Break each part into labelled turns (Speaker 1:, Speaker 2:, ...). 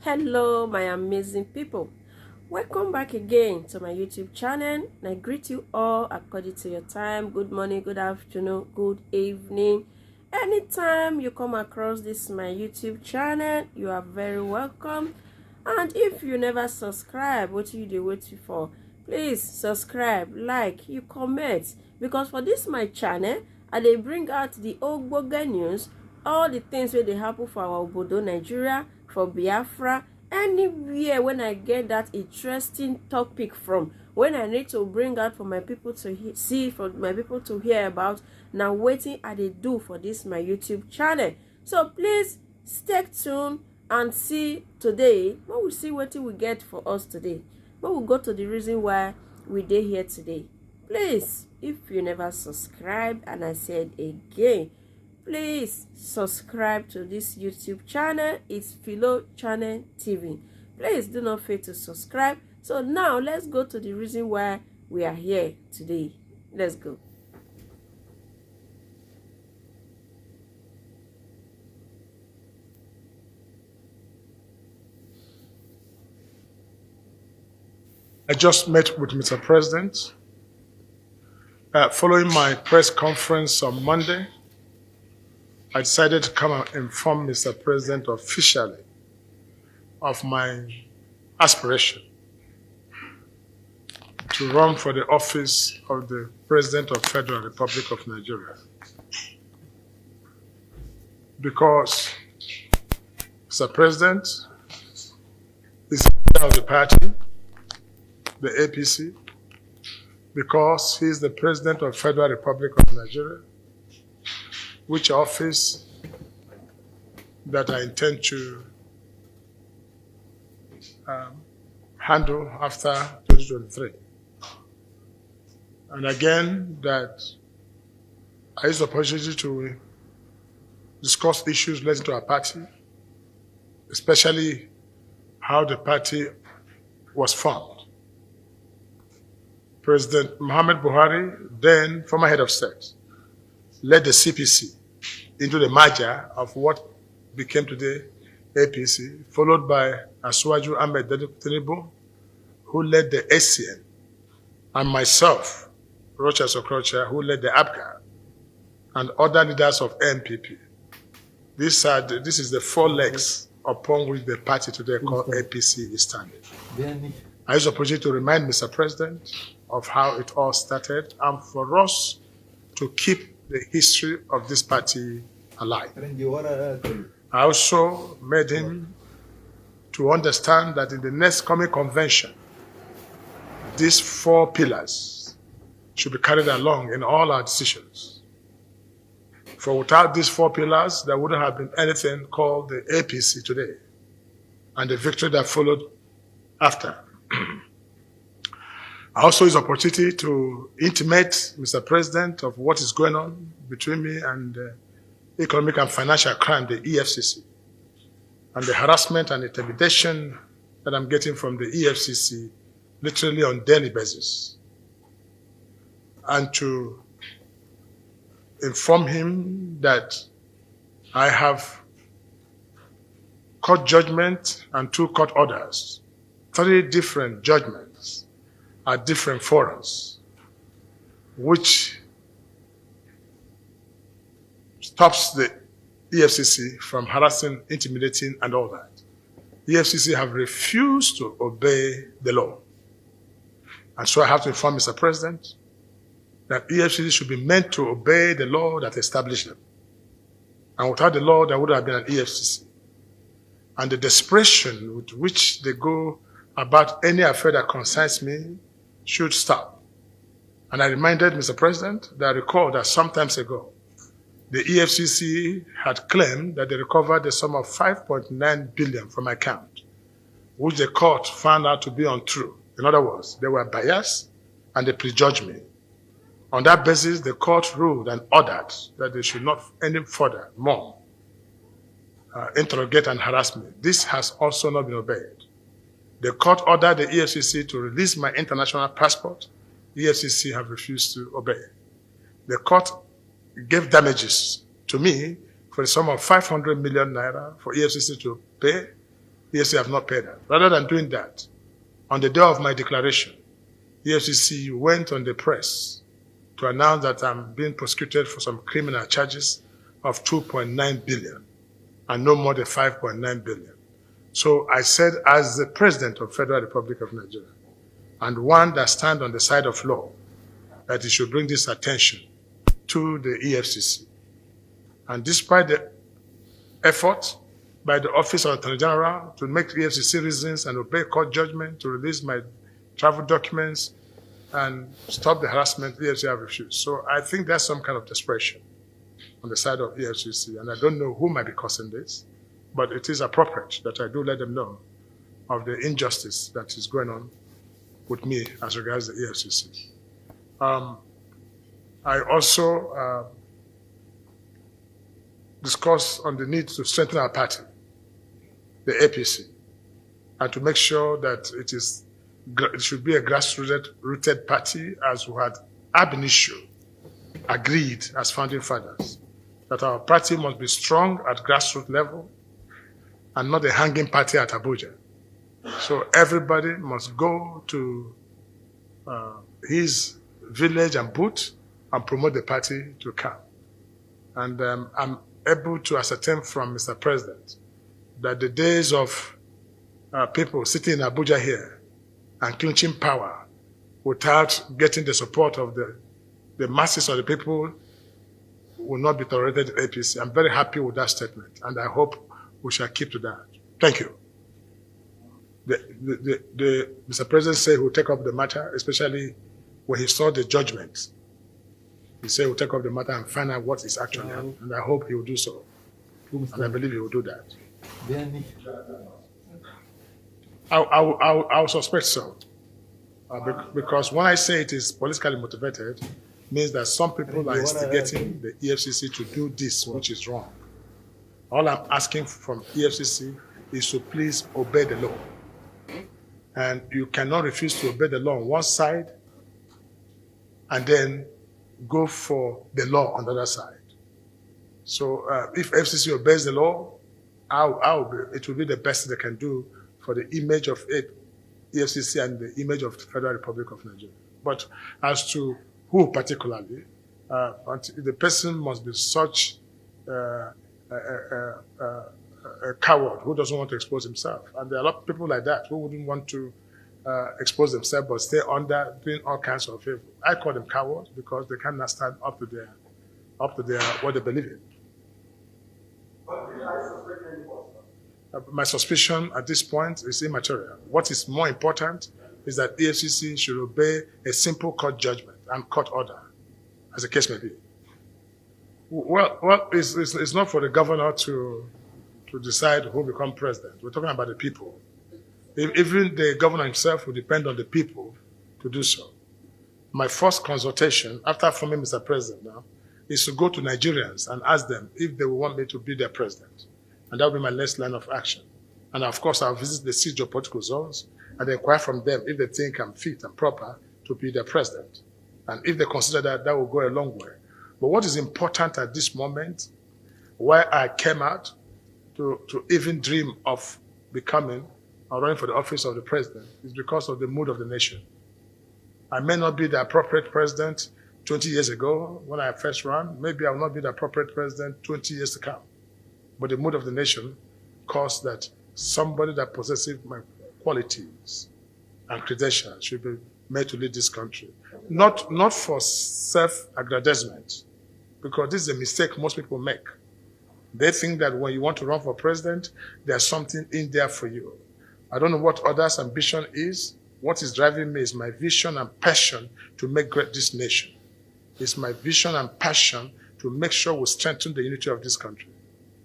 Speaker 1: Hello my amazing people, welcome back again to my YouTube channel, and I greet you all according to your time. Good morning, good afternoon, good evening. Anytime you come across this my YouTube channel, you are very welcome. And if you never subscribe, what you do waiting for? Please subscribe, like, you comment, because for this my channel I dey bring out the ogbonge news, all the things wey dey happen for our obodo Nigeria, for Biafra, anywhere. When I get that interesting topic from, when I need to bring out for my people to see, for my people to hear about, now waiting I dey do for this my YouTube channel. So please stay tuned and see today. When we see what we get for us today, when we go to the reason why we dey here today. Please, if you never subscribe, and I said again, please subscribe to this YouTube channel. It's Philo Channel TV. Please do not fail to subscribe. So now let's go to the reason why we are here today. Let's go.
Speaker 2: I just met with Mr. President. Following my press conference on Monday, I decided to come and inform Mr. President officially of my aspiration to run for the office of the President of the Federal Republic of Nigeria. Because Mr. President is the leader of the party, the APC, because he is the President of the Federal Republic of Nigeria, which office that I intend to handle after 2023. And again, that I use the opportunity to discuss issues related to our party, especially how the party was formed. President Muhammad Buhari, then former head of state, led the CPC into the merger of what became today APC, followed by Asuwaju Ahmed Tinubu, who led the ACN, and myself, Rochas Okorocha, who led the APGA, and other leaders of NPP. This is the four legs upon which the party today called APC is standing. I use the opportunity to remind Mr. President of how it all started, and for us to keep the history of this party alive. I also made him to understand that in the next coming convention, these four pillars should be carried along in all our decisions. For without these four pillars, there wouldn't have been anything called the APC today, and the victory that followed after. I also use the opportunity to intimate Mr. President of what is going on between me and economic and financial crime, the Efcc, and the harassment and intimidation that I'm getting from the Efcc literally on a daily basis. And to inform him that I have court judgment and 2 court orders, 3 different judgments at different forums, which stops the EFCC from harassing, intimidating, and all that. The EFCC have refused to obey the law. And so I have to inform Mr. President that EFCC should be meant to obey the law that established them. And without the law, there would have been an EFCC. And the desperation with which they go about any affair that concerns me should stop. And I reminded Mr. President that I recall that some times ago, the EFCC had claimed that they recovered the sum of 5.9 billion from my account, which the court found out to be untrue. In other words, they were biased and they prejudged me. On that basis, the court ruled and ordered that they should not any further more interrogate and harass me. This has also not been obeyed. The court ordered the EFCC to release my international passport. The EFCC have refused to obey. The court gave damages to me for the sum of 500 million naira for EFCC to pay, EFCC have not paid that. Rather than doing that, on the day of my declaration, EFCC went on the press to announce that I'm being prosecuted for some criminal charges of 2.9 billion and no more than 5.9 billion. So I said, as the President of Federal Republic of Nigeria, and one that stands on the side of law, that he should bring this attention to the EFCC. And despite the effort by the Office of Attorney General to make EFCC citizens and obey court judgment to release my travel documents and stop the harassment, EFCC have refused. So I think there's some kind of desperation on the side of EFCC, and I don't know who might be causing this, but it is appropriate that I do let them know of the injustice that is going on with me as regards the EFCC. I also discussed on the need to strengthen our party, the APC, and to make sure that it should be a grassrooted party, as we had ab initio agreed as founding fathers, that our party must be strong at grassroots level and not a hanging party at Abuja. So everybody must go to his village and booth and promote the party to come. And I'm able to ascertain from Mr. President that the days of people sitting in Abuja here and clinching power without getting the support of the masses of the people will not be tolerated in APC. I'm very happy with that statement, and I hope we shall keep to that. Thank you. Mr. President said he will take up the matter, especially when he saw the judgment. He said he will take up the matter and find out what is actually happening, and I hope he will do so. And I believe he will do that. I will suspect so. Because when I say it is politically motivated, means that some people are instigating the EFCC to do this, which is wrong. All I'm asking from EFCC is to please obey the law. And you cannot refuse to obey the law on one side and then go for the law on the other side. So if FCC obeys the law, it will be the best they can do for the image of EFCC and the image of the Federal Republic of Nigeria. But as to who particularly, the person must be such a coward who doesn't want to expose himself. And there are a lot of people like that who wouldn't want to expose themselves but stay under doing all kinds of evil. I call them cowards because they cannot stand up to their what they believe in. My suspicion at this point is immaterial. What is more important is that EFCC should obey a simple court judgment and court order, as the case may be. Well, it's not for the governor to decide who will become president. We're talking about the people. Even the governor himself will depend on the people to do so. My first consultation, after forming Mr. President now, is to go to Nigerians and ask them if they will want me to be their president. And that will be my next line of action. And of course, I'll visit the siege of political zones and inquire from them if they think I'm fit and proper to be their president. And if they consider that, that will go a long way. But what is important at this moment, why I came out to even dream of becoming or running for the office of the president, is because of the mood of the nation. I may not be the appropriate president 20 years ago when I first ran. Maybe I will not be the appropriate president 20 years to come. But the mood of the nation caused that somebody that possesses my qualities and credentials should be made to lead this country. Not for self-aggrandizement, because this is a mistake most people make. They think that when you want to run for president, there's something in there for you. I don't know what others' ambition is. What is driving me is my vision and passion to make great this nation. It's my vision and passion to make sure we strengthen the unity of this country.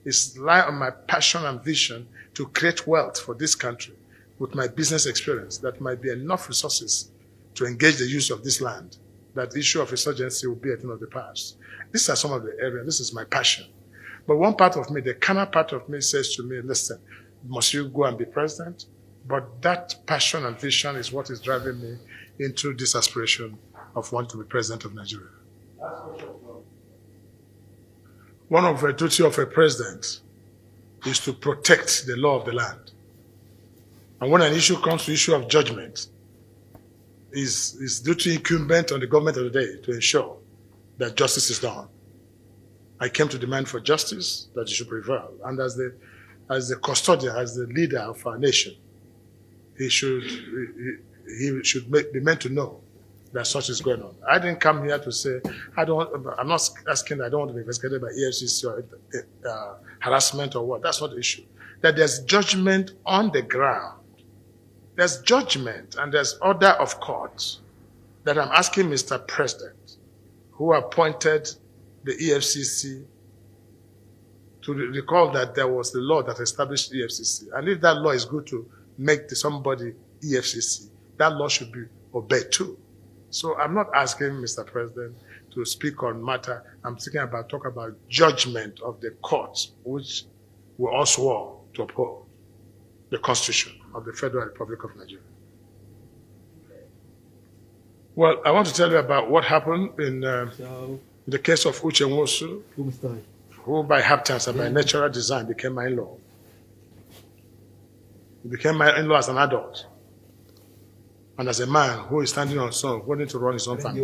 Speaker 2: It's rely on my passion and vision to create wealth for this country with my business experience that might be enough resources to engage the use of this land, that the issue of insurgency will be a thing of the past. These are some of the areas. This is my passion. But one part of me, the carnal part of me says to me, listen, must you go and be president? But that passion and vision is what is driving me into this aspiration of wanting to be president of Nigeria. One of the duty of a president is to protect the law of the land. And when an issue comes to issue of judgment, it's duty incumbent on the government of the day to ensure that justice is done. I came to demand for justice, that it should prevail. And as the custodian, as the leader of our nation, he should be meant to know that such is going on. I didn't come here to say, I'm not asking, I don't want to be investigated by EFCC or harassment or what. That's not the issue. That there's judgment on the ground. There's judgment and there's order of court that I'm asking Mr. President, who appointed the EFCC, to recall that there was the law that established EFCC. And if that law is good to make somebody EFCC, that law should be obeyed too. So I'm not asking Mr. President to speak on matter. I'm talk about judgment of the courts, which we all swore to uphold the Constitution of the Federal Republic of Nigeria. Well, I want to tell you about what happened in the case of Uche Nwosu, who by happenstance and by natural design became my in-law. He became my in-law as an adult and as a man who is standing on his own, wanting to run his own family.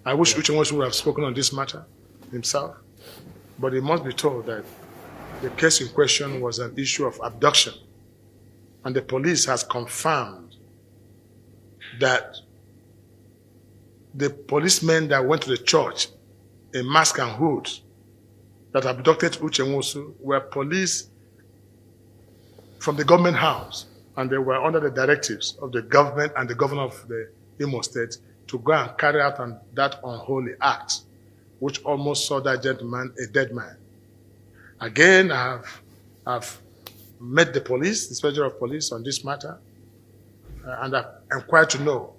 Speaker 2: I wish Uche Nwosu would have spoken on this matter himself, but he must be told that the case in question was an issue of abduction, and the police has confirmed that the policemen that went to the church in mask and hood that abducted Uche Nwosu were police from the government house, and they were under the directives of the government and the governor of the Imo State to go and carry out that unholy act, which almost saw that gentleman a dead man. Again, I've met the police, the Inspector of Police, on this matter, and I've inquired to know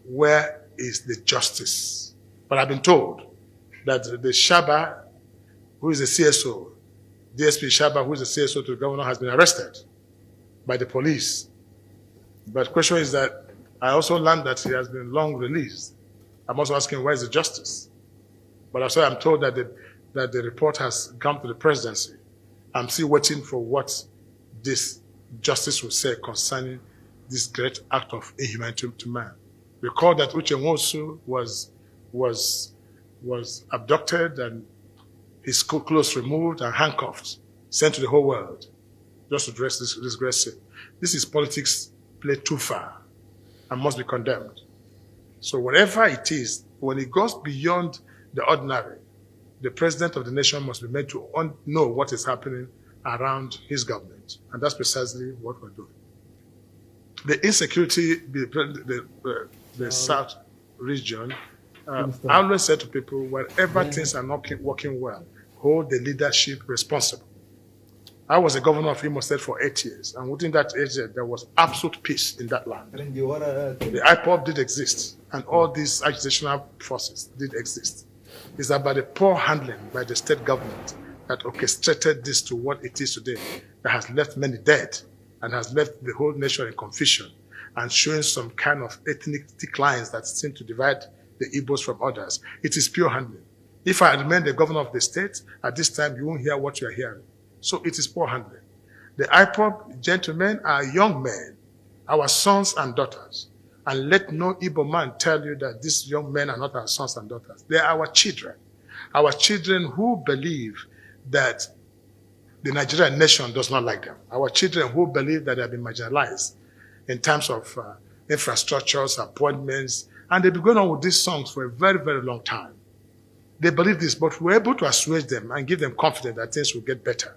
Speaker 2: where is the justice. But I've been told that the Shaba, who is the CSO, DSP Shaba, who is the CSO to the governor, has been arrested by the police. But the question is that I also learned that he has been long released. I'm also asking, where is the justice? But also I'm told that the report has come to the presidency. I'm still waiting for what this justice will say concerning this great act of inhumanity to man. Recall that Uche Nwosu was abducted and his clothes removed and handcuffed, sent to the whole world just to dress this great sin. This is politics played too far and must be condemned. So whatever it is, when it goes beyond the ordinary, the president of the nation must be made to know what is happening around his government. And that's precisely what we're doing. The insecurity, the South region, I always say to people, wherever things are not working well, hold the leadership responsible. I was a governor of Imo State for 8 years, and within that 8 years, there was absolute peace in that land. The IPOB did exist, and all these agitational forces did exist. It's about the poor handling by the state government that orchestrated this to what it is today, that has left many dead and has left the whole nation in confusion and showing some kind of ethnic declines that seem to divide the Igbos from others. It is pure handling. If I remain the governor of the state, at this time you won't hear what you are hearing. So it is poor handling. The IPOB gentlemen are young men, our sons and daughters. And let no Igbo man tell you that these young men are not our sons and daughters. They are our children who believe that the Nigerian nation does not like them. Our children who believe that they have been marginalized in terms of infrastructures, appointments, and they've been going on with these songs for a very, very long time. They believe this, but we're able to assuage them and give them confidence that things will get better.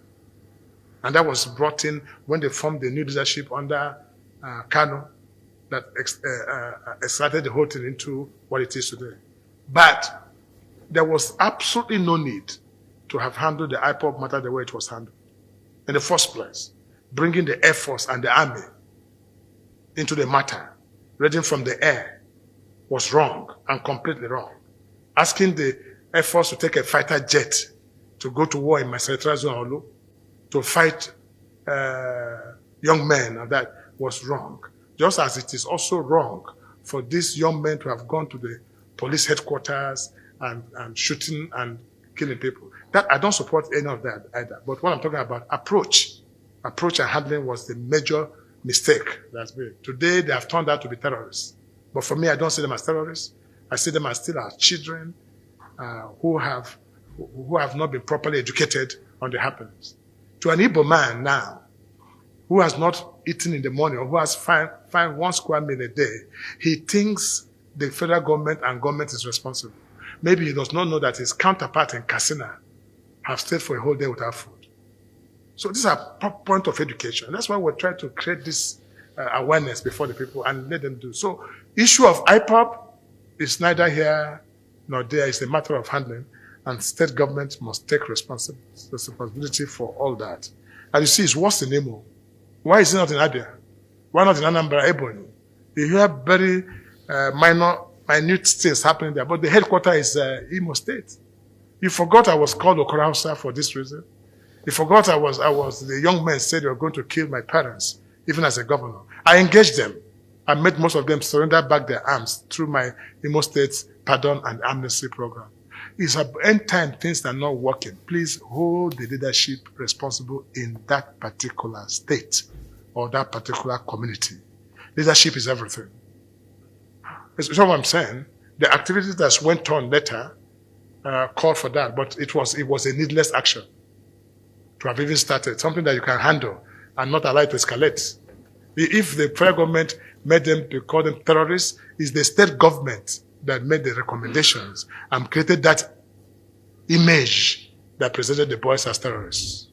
Speaker 2: And that was brought in when they formed the new leadership under Kano that started the whole thing into what it is today. But there was absolutely no need to have handled the IPOB matter the way it was handled. In the first place, bringing the Air Force and the Army into the matter, raiding from the air, was wrong and completely wrong. Asking the Air Force to take a fighter jet to go to war in Masetra Zone to fight young men, and that was wrong. Just as it is also wrong for these young men to have gone to the police headquarters and shooting and killing people. That I don't support any of that either. But what I'm talking about, approach. approach and handling was the major mistake that's made. Today, they have turned out to be terrorists. But for me, I don't see them as terrorists. I see them as still our children who have not been properly educated on the happenings. To an Igbo man now, who has not eaten in the morning or who has find 1 square meal a day, he thinks the federal government and government is responsible. Maybe he does not know that his counterpart in Katsina have stayed for a whole day without food. So this is a point of education. That's why we're trying to create this awareness before the people and let them do. So issue of IPOP is neither here nor there. It's a matter of handling, and state government must take responsibility for all that. As you see, it's worse in Imo. Why is it not in Abia? Why not in Anambra, Ebonyi? You hear very minute things happening there, but the headquarters is Imo State. You forgot I was called Okorocha for this reason. You forgot the young men said they were going to kill my parents, even as a governor. I engaged them. I made most of them surrender back their arms through my Imo State's pardon and amnesty program. It's an end time things that are not working. Please hold the leadership responsible in that particular state or that particular community. Leadership is everything. That's what I'm saying. The activities that went on later called for that, but it was a needless action to have even started, something that you can handle and not allow it to escalate. If the federal government made them to call them terrorists, it's the state government that made the recommendations and created that image that presented the boys as terrorists.